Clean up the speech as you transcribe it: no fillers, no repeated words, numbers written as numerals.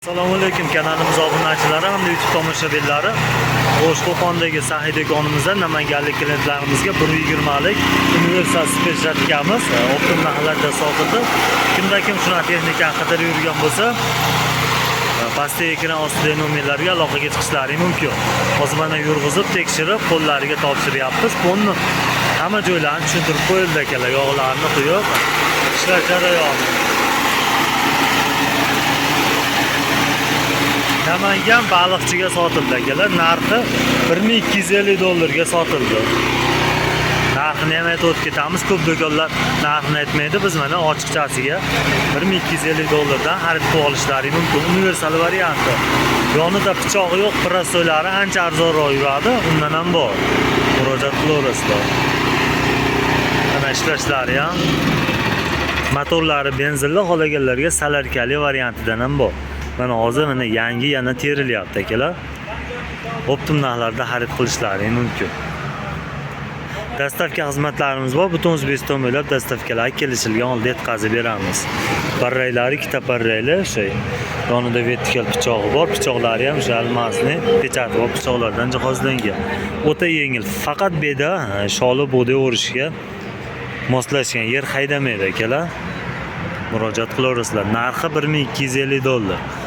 Assalomu alaykum kanalimiz obunachilari hamda YouTube tomoshabinlari. Qo'shqo'qondagi sahiy do'konimizda namanganlik klientlarimizga 120 lik universal spesjatkamiz optim narxlarda sotildi. Kimda-kim shuna texnikani qidirib yurgan bo'lsa, pastdagi ekran ostidagi nomerlarga aloqaga chiqishlari mumkin. Hozir mana yurg'izib, tekshirib, qo'llariga topshiryapmiz. Buni hamma joylarini tushuntirib qo'yildi akalar, yog'larni quyib, ishlash jarayoni. Namangan baliqchiga sotildi akalar. Narxi $1250 ga sotildi. Narxini ham aytib o'tib ketamiz. Ko'p do'konlar narxini aytmaydi. Biz mana ochiqchasiga $1250 dan xarid qilib olishlari mumkin. Universal varianti. Yonida pichog'i yo'q, prostoylari ancha arzonroq yuradi. Undan ham bor. Murojaat qilaverasizlar. Mana ishlashlari ham motorlari benzinli, qolganlarga salarkali variantidan ham bor. Mana hozir mana yangi yana terilyapti akalar. Optim narxlarda xarid qilishlari mumkin. Dastavka xizmatlarimiz bor. Butun O'zbekiston bo'ylab dastavkalar kelishilgan holda yetkazib beramiz. Parraylari ikkita parrayli yonida vertikal pichog'i bor. Pichoqlari ham o'sha almasni pechati bor pichoqlardan jihozlangan. O'ta yengil. Faqat beda sholi bo'day o'rishga moslashgan, yer haydamaydi akalar. Murojaat qilaverasizlar. Narxi $1250.